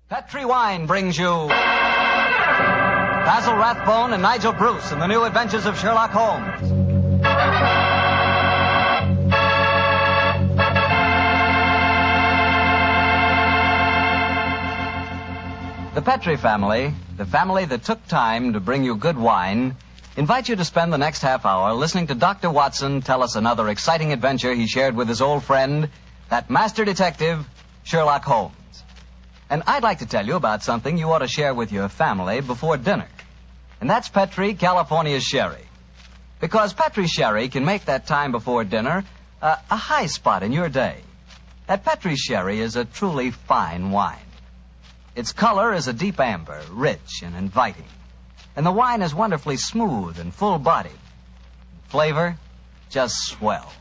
Petri Wine brings you Basil Rathbone and Nigel Bruce in the new Adventures of Sherlock Holmes. The Petri family, the family that took time to bring you good wine, invite you to spend the next half hour listening to Dr. Watson tell us another exciting adventure he shared with his old friend, that master detective, Sherlock Holmes. And I'd like to tell you about something you ought to share with your family before dinner. And that's Petri California Sherry. Because Petri Sherry can make that time before dinner a high spot in your day. That Petri Sherry is a truly fine wine. Its color is a deep amber, rich and inviting. And the wine is wonderfully smooth and full-bodied. Flavor, just swell.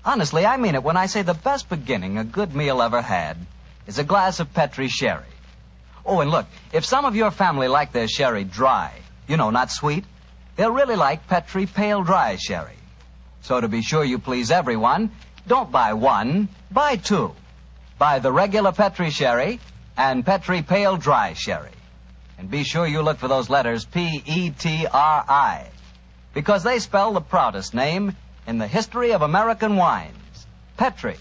Honestly, I mean it when I say the best beginning a good meal ever had is a glass of Petri Sherry. Oh, and look, if some of your family like their sherry dry, not sweet, they'll really like Petri Pale Dry Sherry. So to be sure you please everyone, don't buy one, buy two. Buy the regular Petri Sherry and Petri Pale Dry Sherry. And be sure you look for those letters P-E-T-R-I, because they spell the proudest name in the history of American wines, Petri.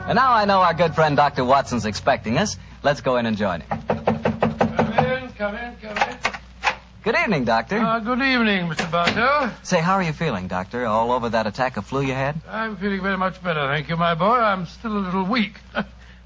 And now I know our good friend Dr. Watson's expecting us. Let's go in and join him. Come in. Good evening, Doctor. Good evening, Mr. Bartell. Say, how are you feeling, Doctor? All over that attack of flu you had? I'm feeling very much better, thank you, my boy. I'm still a little weak.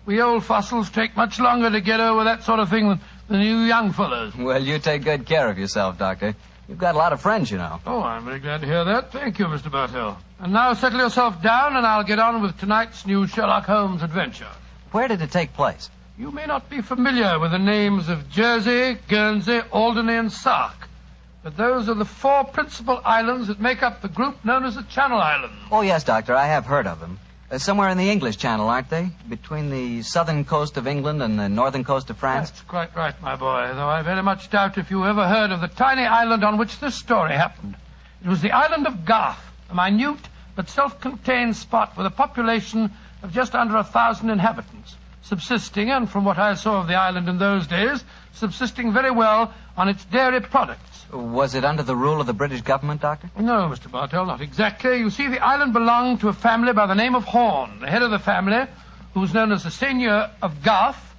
We old fossils take much longer to get over that sort of thing than you young fellows. Well, you take good care of yourself, Doctor. You've got a lot of friends, Oh, I'm very glad to hear that. Thank you, Mr. Bartell. And now settle yourself down, and I'll get on with tonight's new Sherlock Holmes adventure. Where did it take place? You may not be familiar with the names of Jersey, Guernsey, Alderney, and Sark, but those are the four principal islands that make up the group known as the Channel Islands. Oh, yes, Doctor, I have heard of them. Somewhere in the English Channel, aren't they? Between the southern coast of England and the northern coast of France? That's quite right, my boy, though I very much doubt if you ever heard of the tiny island on which this story happened. It was the island of Garth, a minute but self-contained spot with a population of just under 1,000 inhabitants, subsisting, and from what I saw of the island in those days, subsisting very well on its dairy products. Was it under the rule of the British government, Doctor? No, Mr. Bartell, not exactly. You see, the island belonged to a family by the name of Horn. The head of the family, who was known as the Seigneur of Garth,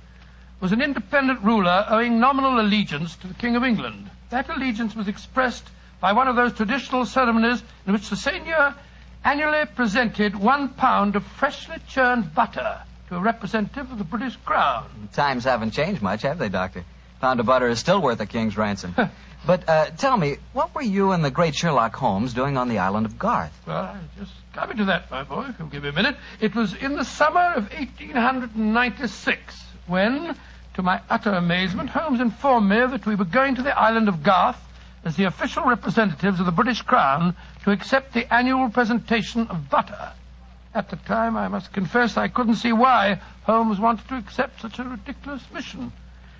was an independent ruler owing nominal allegiance to the King of England. That allegiance was expressed by one of those traditional ceremonies in which the Seigneur annually presented 1 pound of freshly churned butter to a representative of the British Crown. Times haven't changed much, have they, Doctor? Pound of butter is still worth a king's ransom. But tell me, what were you and the great Sherlock Holmes doing on the island of Garth? Well, I'm just coming to that, my boy, if you'll give me a minute. It was in the summer of 1896 when, to my utter amazement, Holmes informed me that we were going to the island of Garth as the official representatives of the British Crown to accept the annual presentation of butter. At the time, I must confess, I couldn't see why Holmes wanted to accept such a ridiculous mission.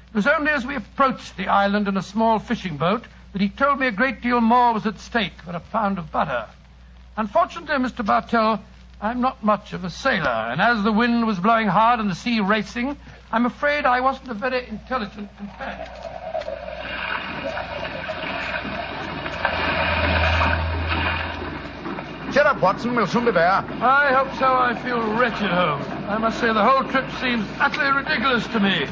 It was only as we approached the island in a small fishing boat that he told me a great deal more was at stake for 1 pound of butter. Unfortunately, Mr. Bartell, I'm not much of a sailor, and as the wind was blowing hard and the sea racing, I'm afraid I wasn't a very intelligent companion. Cheer up, Watson. We'll soon be there. I hope so. I feel wretched, Holmes. I must say the whole trip seems utterly ridiculous to me.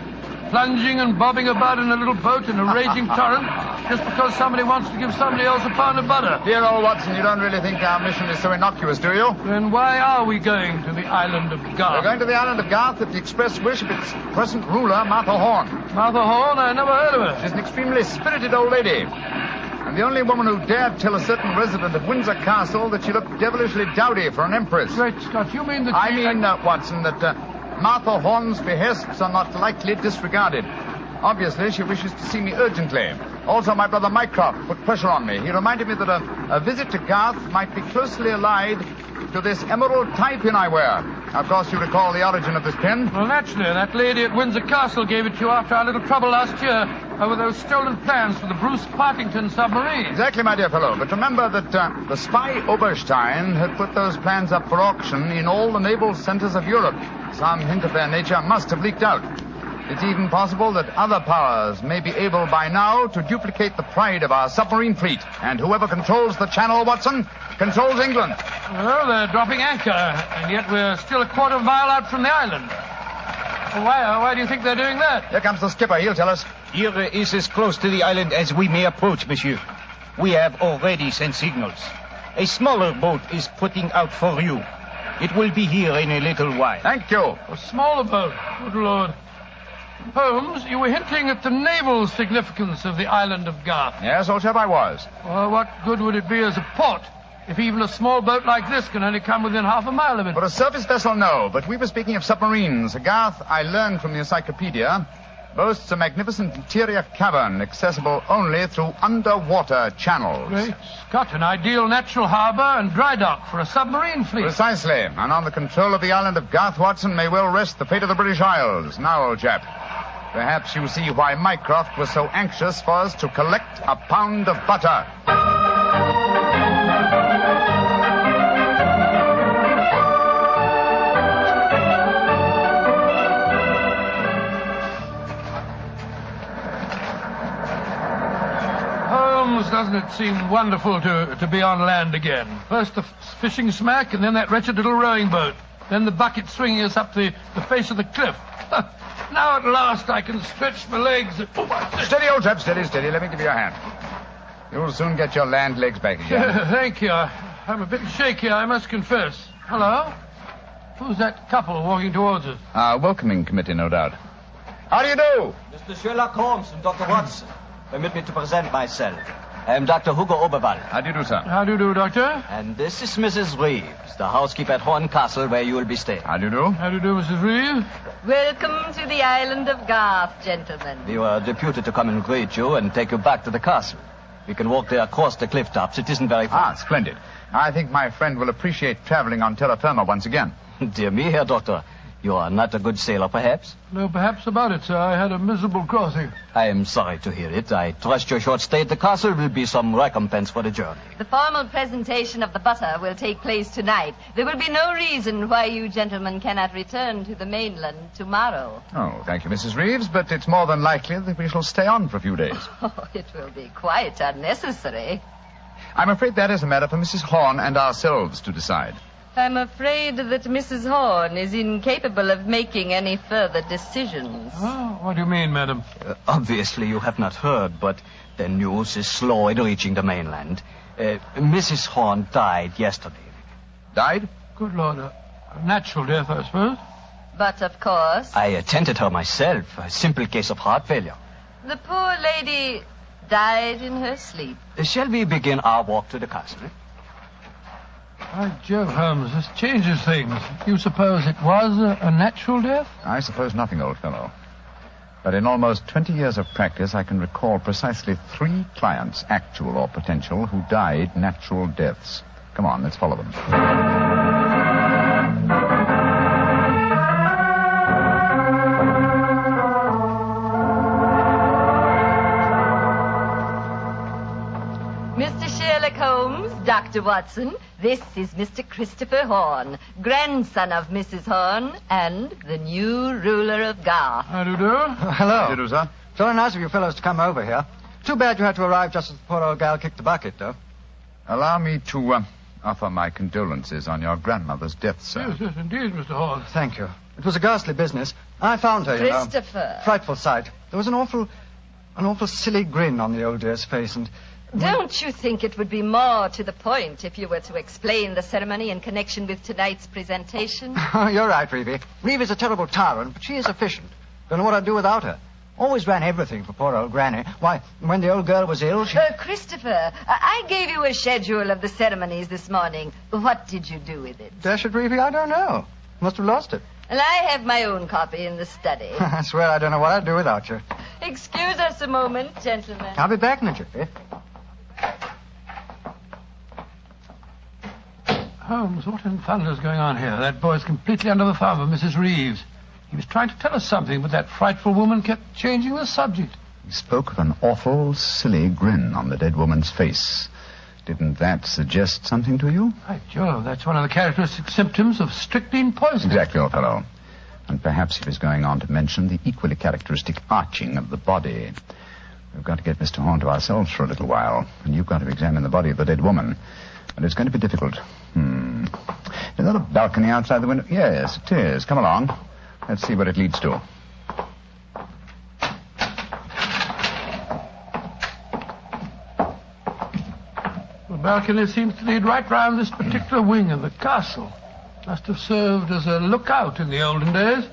Plunging and bobbing about in a little boat in a raging torrent just because somebody wants to give somebody else 1 pound of butter. Dear old Watson, you don't really think our mission is so innocuous, do you? Then why are we going to the island of Garth? We're going to the island of Garth at the express wish of its present ruler, Martha Horn. Martha Horn? I never heard of her. She's an extremely spirited old lady, and the only woman who dared tell a certain resident of Windsor Castle that she looked devilishly dowdy for an empress. Great Scott, you mean that I mean, Watson, that Martha Horn's behests are not lightly disregarded. Obviously, she wishes to see me urgently. Also, my brother Mycroft put pressure on me. He reminded me that a visit to Garth might be closely allied to this emerald tie pin I wear. Of course, you recall the origin of this pin. Well, naturally. That lady at Windsor Castle gave it to you after our little trouble last year. over those stolen plans for the Bruce Partington submarine. Exactly, my dear fellow. But remember that the spy Oberstein had put those plans up for auction in all the naval centers of Europe. Some hint of their nature must have leaked out. It's even possible that other powers may be able by now to duplicate the pride of our submarine fleet. And whoever controls the channel, Watson, controls England. Well, they're dropping anchor, and yet we're still a quarter mile out from the island. Well, why do you think they're doing that? Here comes the skipper. He'll tell us. Here is as close to the island as we may approach, monsieur. We have already sent signals. A smaller boat is putting out for you. It will be here in a little while. Thank you. A smaller boat. Good Lord. Holmes, you were hinting at the naval significance of the island of Garth. Yes, old chap, I was. Well, what good would it be as a port if even a small boat like this can only come within half a mile of it? For a surface vessel, no. But we were speaking of submarines. Garth, I learned from the encyclopedia, boasts a magnificent interior cavern accessible only through underwater channels. Great Scott, an ideal natural harbor and dry dock for a submarine fleet. Precisely. And on the control of the island of Garth, Watson, may well rest the fate of the British Isles. Now, old chap, perhaps you see why Mycroft was so anxious for us to collect a pound of butter. Doesn't it seem wonderful to be on land again? First the fishing smack, and then that wretched little rowing boat. Then the bucket swinging us up the face of the cliff. Now at last I can stretch my legs. Steady, old chap, steady. Let me give you a hand. You'll soon get your land legs back again. Thank you. I'm a bit shaky, I must confess. Hello? Who's that couple walking towards us? Our welcoming committee, no doubt. How do you do? Mr. Sherlock Holmes and Dr. Watson. Permit me to present myself. I am Dr. Hugo Oberwald. How do you do, sir? How do you do, Doctor? And this is Mrs. Reeves, the housekeeper at Horn Castle, where you will be staying. How do you do? How do you do, Mrs. Reeves? Welcome to the island of Garth, gentlemen. We were deputed to come and greet you and take you back to the castle. We can walk there across the cliff tops. It isn't very far. Splendid. I think my friend will appreciate traveling on terra firma once again. Dear me, Herr Doctor. You are not a good sailor, perhaps? No, perhaps about it, sir. I had a miserable crossing. I am sorry to hear it. I trust your short stay at the castle will be some recompense for the journey. The formal presentation of the butter will take place tonight. There will be no reason why you gentlemen cannot return to the mainland tomorrow. Oh, thank you, Mrs. Reeves, but it's more than likely that we shall stay on for a few days. Oh, it will be quite unnecessary. I'm afraid that is a matter for Mrs. Horn and ourselves to decide. I'm afraid that Mrs. Horn is incapable of making any further decisions. Oh, what do you mean, madam? Obviously, you have not heard, but the news is slow in reaching the mainland. Mrs. Horn died yesterday. Died? Good Lord, a natural death, I suppose. But, of course, I attended her myself. A simple case of heart failure. the poor lady died in her sleep. Shall we begin our walk to the castle? By Jove, Holmes, this changes things. You suppose it was a natural death? I suppose nothing, old fellow. But in almost 20 years of practice, I can recall precisely 3 clients, actual or potential, who died natural deaths. Come on, let's follow them. Mr. Sherlock Holmes, Dr. Watson, this is Mr. Christopher Horn, grandson of Mrs. Horn and the new ruler of Garth. How do you do? Hello. How do you do, sir? It's very nice of you fellows to come over here. Too bad you had to arrive just as the poor old gal kicked the bucket, though. Allow me to offer my condolences on your grandmother's death, sir. Yes, indeed, Mr. Horn. Thank you. It was a ghastly business. I found her, you know. Christopher. Frightful sight. There was an awful silly grin on the old dear's face, and... Don't you think it would be more to the point if you were to explain the ceremony in connection with tonight's presentation? You're right, Reevie. Reeve is a terrible tyrant, but she is efficient. Don't know what I'd do without her. Always ran everything for poor old Granny. Why, when the old girl was ill, she... Christopher, I gave you a schedule of the ceremonies this morning. What did you do with it? Dash it, Reevie, I don't know. Must have lost it. And I have my own copy in the study. I swear I don't know what I'd do without you. Excuse us a moment, gentlemen. I'll be back in a jiffy. Holmes, what in thunder's going on here? That boy's completely under the thumb of Mrs. Reeves. He was trying to tell us something, but that frightful woman kept changing the subject. He spoke of an awful, silly grin on the dead woman's face. Didn't that suggest something to you? By Jove, that's one of the characteristic symptoms of strychnine poisoning. Exactly, old fellow. And perhaps he was going on to mention the equally characteristic arching of the body. We've got to get Mr. Horn to ourselves for a little while, and you've got to examine the body of the dead woman. And it's going to be difficult. Is that a balcony outside the window? Yes, it is. Come along. Let's see what it leads to. The balcony seems to lead right round this particular wing of the castle. Must have served as a lookout in the olden days.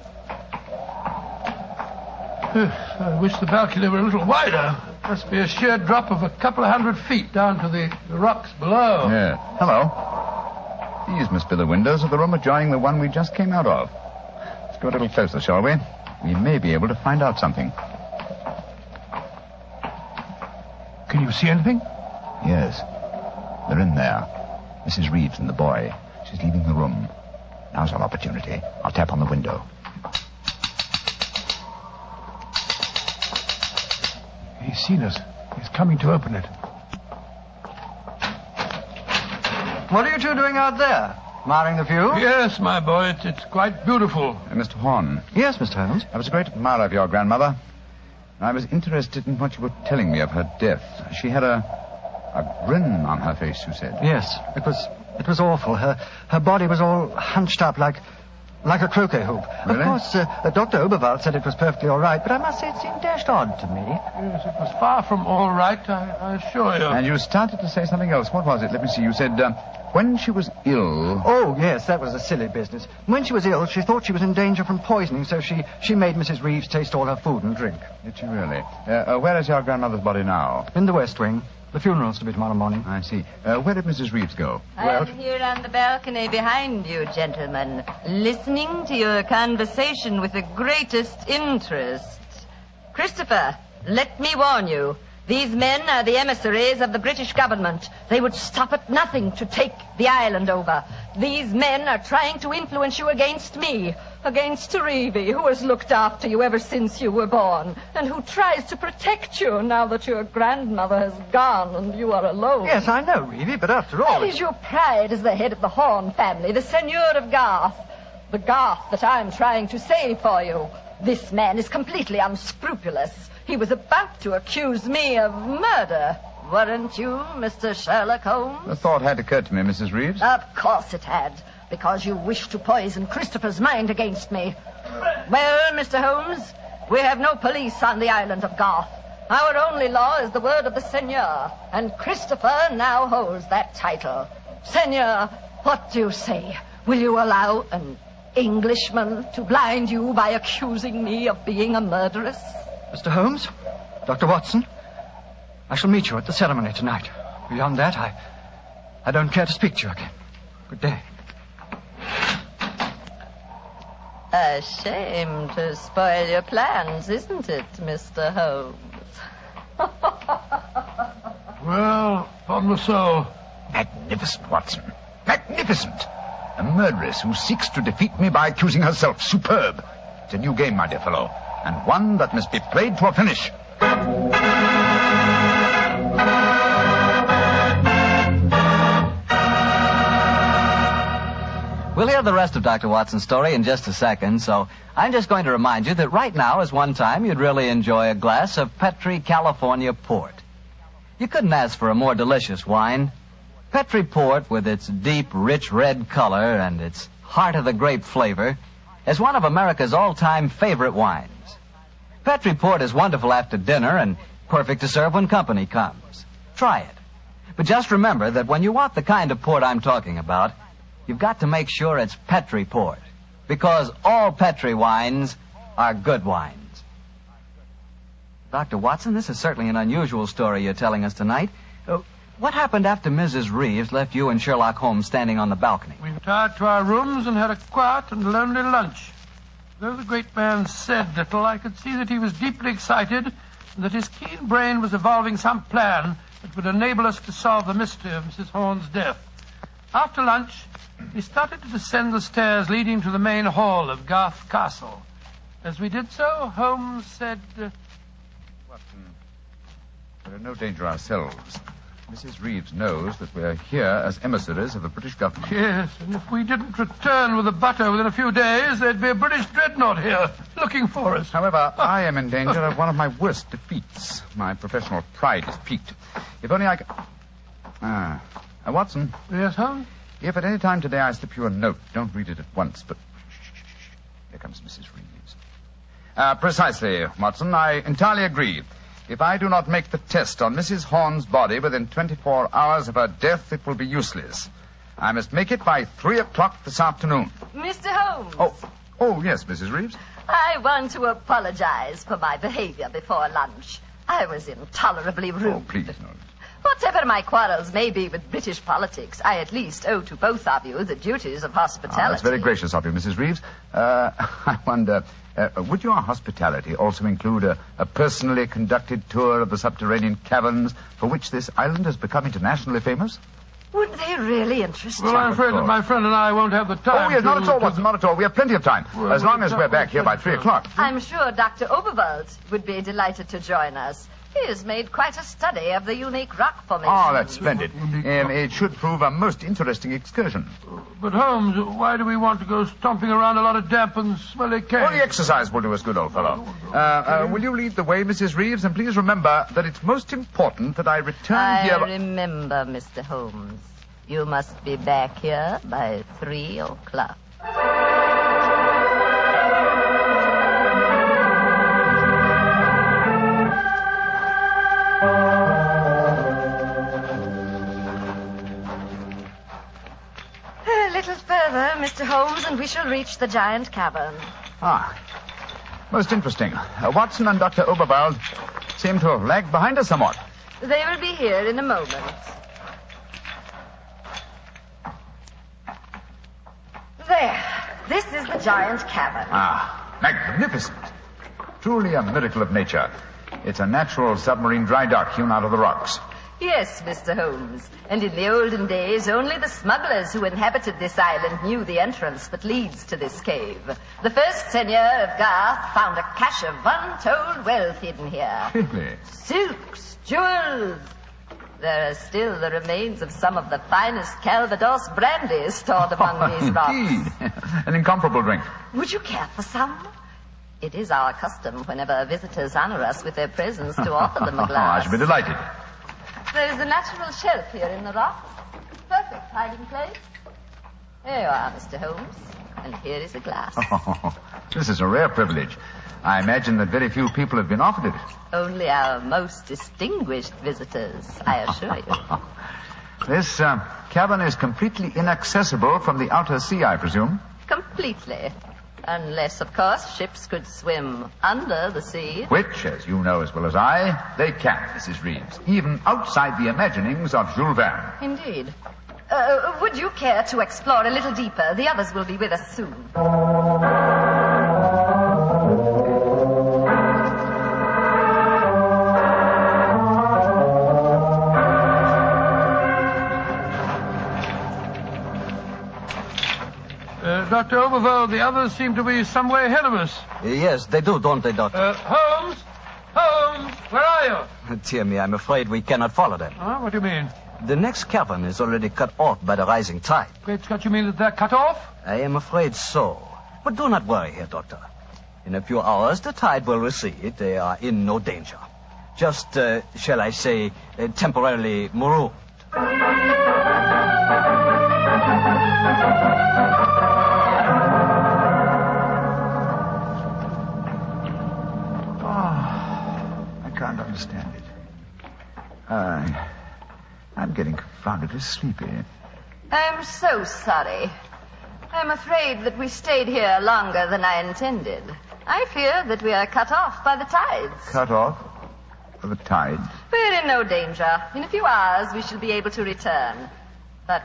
I wish the balcony were a little wider. It must be a sheer drop of a couple of 100 feet down to the rocks below. Yeah. Hello. These must be the windows of the room adjoining the one we just came out of. Let's go a little closer, shall we? We may be able to find out something. Can you see anything? Yes. They're in there. Mrs. Reeves and the boy. She's leaving the room. Now's our opportunity. I'll tap on the window. He's seen us. He's coming to open it. What are you two doing out there? Admiring the view? Yes, my boy. It's quite beautiful. Mr. Horn. Yes, Mr. Holmes. I was a great admirer of your grandmother. I was interested in what you were telling me of her death. She had a grin on her face, you said. Yes, it was awful. Her body was all hunched up like a croquet hoop. Really? Of course, Dr. Oberwald said it was perfectly all right, but I must say it seemed dashed odd to me. Yes, it was far from all right, I assure you. And you started to say something else. What was it? Let me see. You said, when she was ill... Oh, yes, that was a silly business. When she was ill, she thought she was in danger from poisoning, so she made Mrs. Reeves taste all her food and drink. Did she really? Where is your grandmother's body now? In the West Wing. The funeral's to be tomorrow morning. I see. Where did Mrs. Reeves go? I'm here on the balcony behind you, gentlemen, listening to your conversation with the greatest interest. Christopher, let me warn you. These men are the emissaries of the British government. They would stop at nothing to take the island over. These men are trying to influence you against me, against Reevy, who has looked after you ever since you were born, and who tries to protect you now that your grandmother has gone and you are alone. Yes, I know, Reevy, but after all... That is your pride as the head of the Horn family, the Seigneur of Garth. The Garth that I'm trying to save for you. This man is completely unscrupulous. He was about to accuse me of murder. Weren't you, Mr. Sherlock Holmes? The thought had occurred to me, Mrs. Reeves. Of course it had, because you wished to poison Christopher's mind against me. Well, Mr. Holmes, we have no police on the island of Garth. Our only law is the word of the Seigneur, and Christopher now holds that title. Seigneur, what do you say? Will you allow an Englishman to blind you by accusing me of being a murderess? Mr. Holmes, Dr. Watson, I shall meet you at the ceremony tonight. Beyond that, I don't care to speak to you again. Good day. A shame to spoil your plans, isn't it, Mr. Holmes? Well, upon the soul. Magnificent, Watson. Magnificent. A murderess who seeks to defeat me by accusing herself. Superb. It's a new game, my dear fellow, and one that must be played to a finish. We'll hear the rest of Dr. Watson's story in just a second, so I'm just going to remind you that right now is one time you'd really enjoy a glass of Petri California Port. You couldn't ask for a more delicious wine. Petri Port, with its deep, rich red color and its heart-of-the-grape flavor, is one of America's all-time favorite wines. Petri Port is wonderful after dinner and perfect to serve when company comes. Try it. But just remember that when you want the kind of port I'm talking about, you've got to make sure it's Petri Port, because all Petri wines are good wines. Dr. Watson, this is certainly an unusual story you're telling us tonight. What happened after Mrs. Reeves left you and Sherlock Holmes standing on the balcony? We retired to our rooms and had a quiet and lonely lunch. Though the great man said little, I could see that he was deeply excited and that his keen brain was evolving some plan that would enable us to solve the mystery of Mrs. Horn's death. After lunch, we started to descend the stairs leading to the main hall of Garth Castle. As we did so, Holmes said, Watson, we're in no danger ourselves. Mrs. Reeves knows that we're here as emissaries of the British government. Yes, and if we didn't return with the butter within a few days, there'd be a British dreadnought here looking for us. However, I am in danger of one of my worst defeats. My professional pride is piqued. If only I could... Watson. Yes, Holmes? If at any time today I slip you a note, don't read it at once, but... Shh. Here comes Mrs. Reeves. Precisely, Watson. I entirely agree. If I do not make the test on Mrs. Horn's body within 24 hours of her death, it will be useless. I must make it by 3 o'clock this afternoon. Mr. Holmes. Oh, yes, Mrs. Reeves. I want to apologize for my behavior before lunch. I was intolerably rude. Oh, please, no. Whatever my quarrels may be with British politics, I at least owe to both of you the duties of hospitality. That's very gracious of you, Mrs. Reeves. I wonder, would your hospitality also include a personally conducted tour of the subterranean caverns for which this island has become internationally famous? Would they really interest you? Well, I'm afraid that my friend and I won't have the time. Oh, yes, not at all, Watson, not at all. We have plenty of time, as long as we're back here by 3 o'clock. I'm sure Dr. Oberwald would be delighted to join us. He has made quite a study of the unique rock formation. Oh, that's splendid. It should prove a most interesting excursion. But, Holmes, why do we want to go stomping around a lot of damp and smelly caves? Well, the exercise will do us good, old fellow. Will you lead the way, Mrs. Reeves? And please remember that it's most important that I return here... I remember, Mr. Holmes. You must be back here by 3 o'clock. Further, Mr. Holmes, and we shall reach the giant cavern. Most interesting. Watson and Dr. Oberwald seem to have lagged behind us somewhat. They will be here in a moment. There. This is the giant cavern. Magnificent. Truly a miracle of nature. It's a natural submarine dry dock hewn out of the rocks. Yes, Mr. Holmes. And in the olden days, only the smugglers who inhabited this island knew the entrance that leads to this cave. The first seigneur of Garth found a cache of untold wealth hidden here. Really? Silks, jewels. There are still the remains of some of the finest Calvados brandy stored among these rocks. Indeed. An incomparable drink. Would you care for some? It is our custom whenever visitors honor us with their presence to offer them a glass. I should be delighted. There is a natural shelf here in the rocks. Perfect hiding place. Here you are, Mr. Holmes. And here is a glass. This is a rare privilege. I imagine that very few people have been offered it. Only our most distinguished visitors, I assure you. This cavern is completely inaccessible from the outer sea, I presume. Completely. Unless, of course, ships could swim under the sea. Which, as you know as well as I, they can, Mrs. Reeves. Even outside the imaginings of Jules Verne. Indeed. Would you care to explore a little deeper? The others will be with us soon. Dr. Oberwald, the others seem to be some way ahead of us. Yes, they do, don't they, Doctor? Holmes? Holmes, where are you? Dear me, I'm afraid we cannot follow them. What do you mean? The next cavern is already cut off by the rising tide. Great Scott, you mean that they're cut off? I am afraid so. But do not worry here, Doctor. In a few hours, the tide will recede. They are in no danger. Just, shall I say, temporarily marooned. I can't understand it. I'm getting confoundedly sleepy. I'm so sorry. I'm afraid that we stayed here longer than I intended. I fear that we are cut off by the tides. Cut off? By the tides? We're in no danger. In a few hours, we shall be able to return. But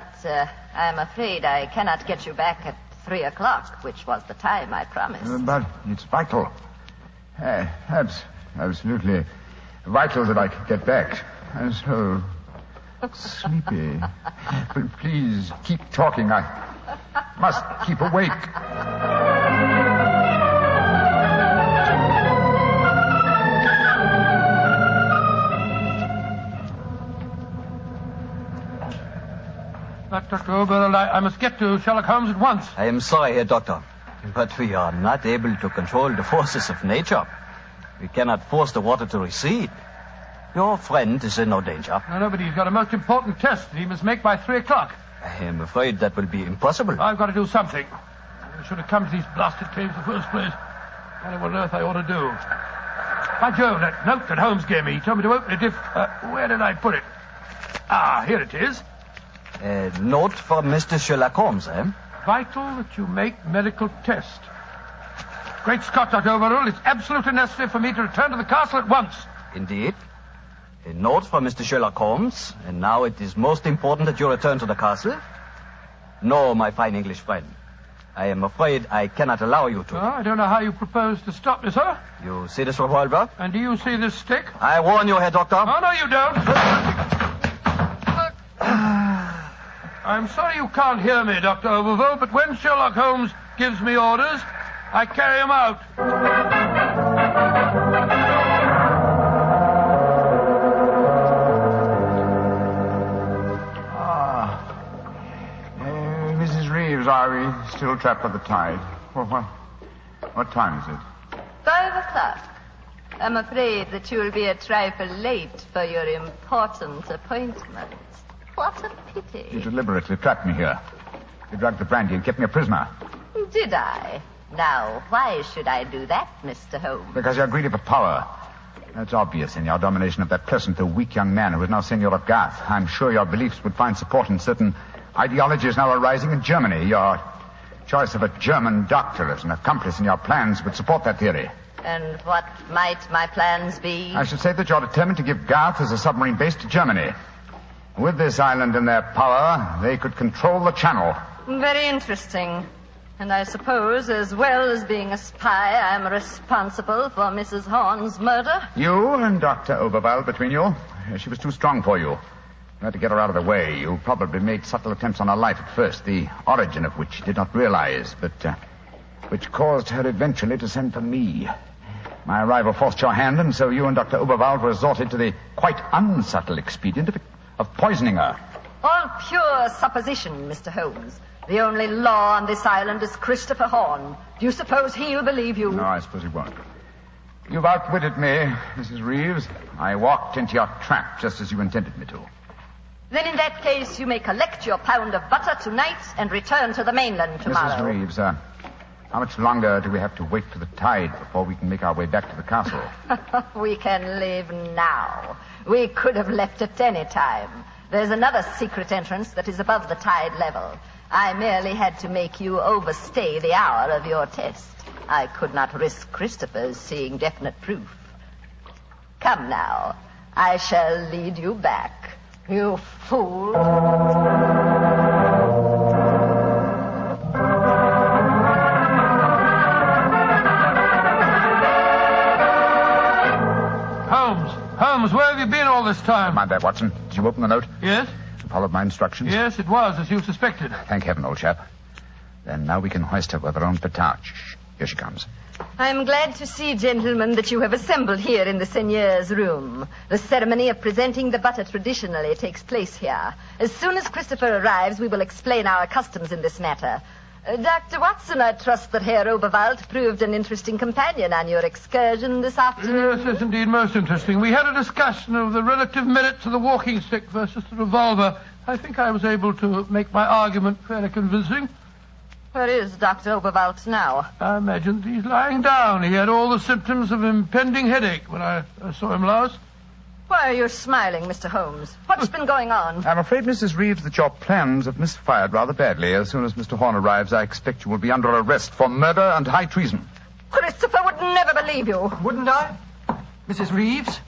I'm afraid I cannot get you back at 3 o'clock, which was the time I promised. But it's vital. Absolutely vital that I get back. I'm so sleepy. But please, keep talking. I must keep awake. But, Dr. Oberl, I must get to Sherlock Holmes at once. I am sorry, Herr Doctor, but we are not able to control the forces of nature. We cannot force the water to recede. Your friend is in no danger. No, but he's got a most important test that he must make by 3 o'clock. I am afraid that will be impossible. I've got to do something. I should have come to these blasted caves in the first place. I don't know what on earth I ought to do. By Jove, that note that Holmes gave me, he told me to open it if... where did I put it? Ah, here it is. A note for Mr. Sherlock Holmes, eh? Vital that you make medical test. Great Scott, Dr. Overall, it's absolutely necessary for me to return to the castle at once. Indeed. A note for Mr. Sherlock Holmes, and now it is most important that you return to the castle. No, my fine English friend. I am afraid I cannot allow you to. Oh, I don't know how you propose to stop me, sir. You see this revolver? And do you see this stick? I warn you, Herr Doctor. Oh, no, you don't. I'm sorry you can't hear me, Dr. Overville, but when Sherlock Holmes gives me orders, I carry them out. Mrs. Reeves, are we still trapped by the tide? What time is it? 5 o'clock. I'm afraid that you will be a trifle late for your important appointment. What a pity. You deliberately trapped me here. You drugged the brandy and kept me a prisoner. Did I? Now, why should I do that, Mr. Holmes? Because you're greedy for power. That's obvious in your domination of that pleasant though weak young man who is now Senior of Garth. I'm sure your beliefs would find support in certain ideologies now arising in Germany. Your choice of a German doctor as an accomplice in your plans would support that theory. And what might my plans be? I should say that you're determined to give Garth as a submarine base to Germany. With this island in their power, they could control the channel. Very interesting. And I suppose, as well as being a spy, I'm responsible for Mrs. Horn's murder? You and Dr. Oberwald between you? She was too strong for you. You had to get her out of the way. You probably made subtle attempts on her life at first, the origin of which you did not realize, but which caused her eventually to send for me. My arrival forced your hand, and so you and Dr. Oberwald resorted to the quite unsubtle expedient of poisoning her. All pure supposition, Mr. Holmes. The only law on this island is Christopher Horn. Do you suppose he'll believe you? No, I suppose he won't. You've outwitted me, Mrs. Reeves. I walked into your trap just as you intended me to. Then in that case, you may collect your pound of butter tonight and return to the mainland tomorrow. Mrs. Reeves, how much longer do we have to wait for the tide before we can make our way back to the castle? We can leave now. We could have left at any time. There's another secret entrance that is above the tide level. I merely had to make you overstay the hour of your test. I could not risk Christopher's seeing definite proof. Come now. I shall lead you back. You fool. Holmes, where have you been all this time? Mind that, Watson. Did you open the note? Yes. Followed my instructions? Yes, it was, as you suspected. Thank heaven, old chap. Then now we can hoist her with our own petard. Shh. Here she comes. I'm glad to see, gentlemen, that you have assembled here in the seigneur's room. The ceremony of presenting the butter traditionally takes place here. As soon as Christopher arrives, we will explain our customs in this matter. Dr. Watson, I trust that Herr Oberwald proved an interesting companion on your excursion this afternoon. Yes, indeed, most interesting. We had a discussion of the relative merits of the walking stick versus the revolver. I think I was able to make my argument fairly convincing. Where is Dr. Oberwald now? I imagine he's lying down. He had all the symptoms of impending headache when I saw him last. Why are you smiling, Mr. Holmes? What's been going on? I'm afraid, Mrs. Reeves, that your plans have misfired rather badly. As soon as Mr. Horn arrives, I expect you will be under arrest for murder and high treason. Christopher would never believe you. Wouldn't I? Mrs. Reeves,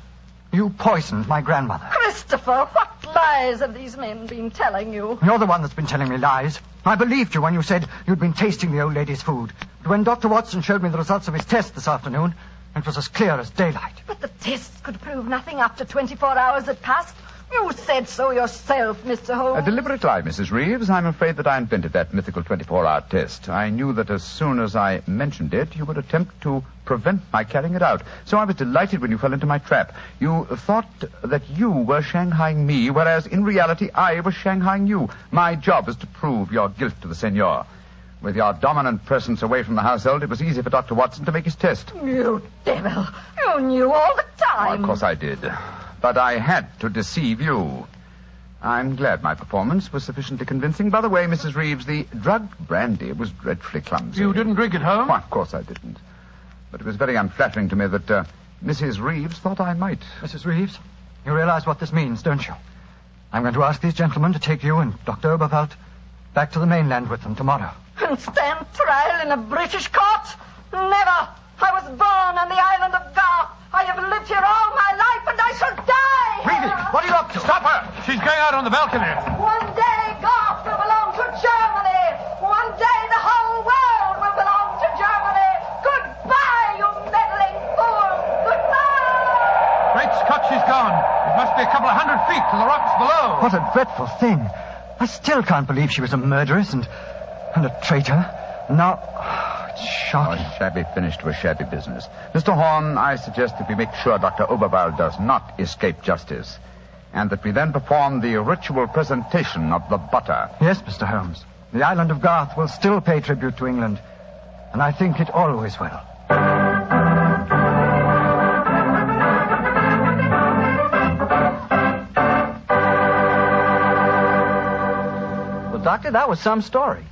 you poisoned my grandmother. Christopher, what lies have these men been telling you? You're the one that's been telling me lies. I believed you when you said you'd been tasting the old lady's food. But when Dr. Watson showed me the results of his test this afternoon, it was as clear as daylight. But the tests could prove nothing after 24 hours had passed. You said so yourself, Mr. Holmes. A deliberate lie, Mrs. Reeves. I'm afraid that I invented that mythical 24-hour test. I knew that as soon as I mentioned it, you would attempt to prevent my carrying it out. So I was delighted when you fell into my trap. You thought that you were shanghaiing me, whereas in reality I was shanghaiing you. My job is to prove your guilt to the senor. With your dominant presence away from the household, it was easy for Dr. Watson to make his test. You devil. You knew all the time. Oh, of course I did. But I had to deceive you. I'm glad my performance was sufficiently convincing. By the way, Mrs. Reeves, the drugged brandy was dreadfully clumsy. You didn't drink it, Holmes? Why, of course I didn't. But it was very unflattering to me that Mrs. Reeves thought I might. Mrs. Reeves, you realize what this means, don't you? I'm going to ask these gentlemen to take you and Dr. Oberwald back to the mainland with them tomorrow. And stand trial in a British court? Never. I was born on the island of Garth. I have lived here all my life, and I shall die. Reevy, what are you up to? Stop her! She's going out on the balcony. One day, Garth will belong to Germany. One day, the whole world will belong to Germany. Goodbye, you meddling fool. Goodbye. Great Scott, she's gone. It must be a couple of 100 feet to the rocks below. What a dreadful thing. I still can't believe she was a murderess and a traitor. Now, it's shocking. A shabby finish to a shabby business. Mr. Horn, I suggest that we make sure Dr. Oberwald does not escape justice, and that we then perform the ritual presentation of the butter. Yes, Mr. Holmes. The island of Garth will still pay tribute to England, and I think it always will. Well, Doctor, that was some story.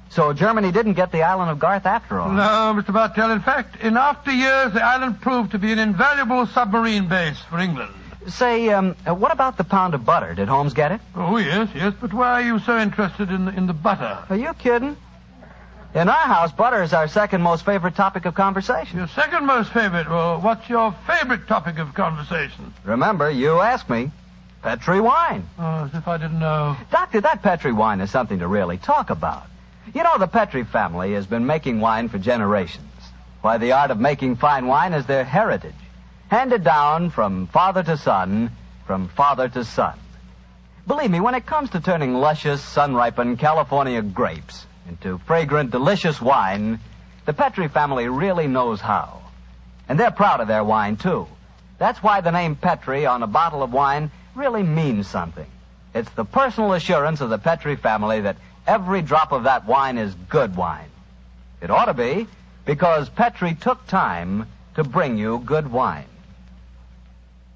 So Germany didn't get the island of Garth after all. No, Mr. Bartell. In fact, in after years, the island proved to be an invaluable submarine base for England. Say, what about the pound of butter? Did Holmes get it? Oh, yes. But why are you so interested in the butter? Are you kidding? In our house, butter is our second most favorite topic of conversation. Your second most favorite? Well, what's your favorite topic of conversation? Remember, you asked me. Petri wine. Oh, as if I didn't know. Doctor, that Petri wine is something to really talk about. You know, the Petri family has been making wine for generations. Why, the art of making fine wine is their heritage, handed down from father to son, from father to son. Believe me, when it comes to turning luscious, sun-ripened California grapes into fragrant, delicious wine, the Petri family really knows how. And they're proud of their wine, too. That's why the name Petri on a bottle of wine really means something. It's the personal assurance of the Petri family that every drop of that wine is good wine. It ought to be, because Petri took time to bring you good wine.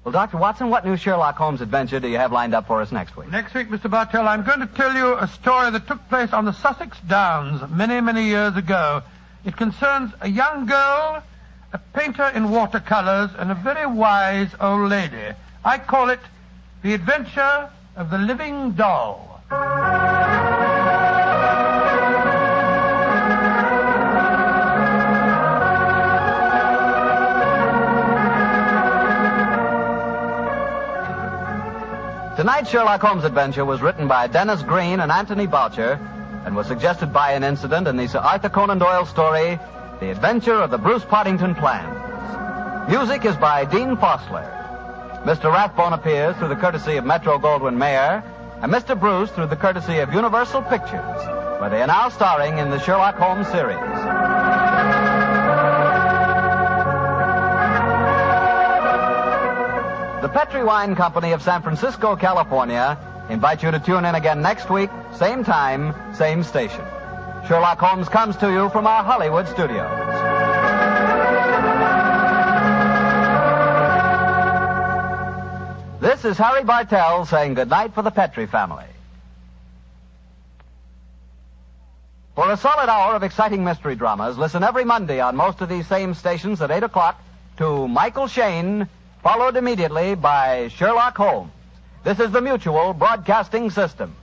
Well, Dr. Watson, what new Sherlock Holmes adventure do you have lined up for us next week? Next week, Mr. Bartell, I'm going to tell you a story that took place on the Sussex Downs many, many years ago. It concerns a young girl, a painter in watercolors, and a very wise old lady. I call it The Adventure of the Living Doll. Tonight's Sherlock Holmes adventure was written by Dennis Green and Anthony Boucher and was suggested by an incident in the Sir Arthur Conan Doyle story, The Adventure of the Bruce Partington Plans. Music is by Dean Fossler. Mr. Rathbone appears through the courtesy of Metro-Goldwyn-Mayer, and Mr. Bruce through the courtesy of Universal Pictures, where they are now starring in the Sherlock Holmes series. The Petri Wine Company of San Francisco, California, invite you to tune in again next week, same time, same station. Sherlock Holmes comes to you from our Hollywood studios. This is Harry Bartell saying goodnight for the Petri family. For a solid hour of exciting mystery dramas, listen every Monday on most of these same stations at 8 o'clock to Michael Shayne, followed immediately by Sherlock Holmes. This is the Mutual Broadcasting System.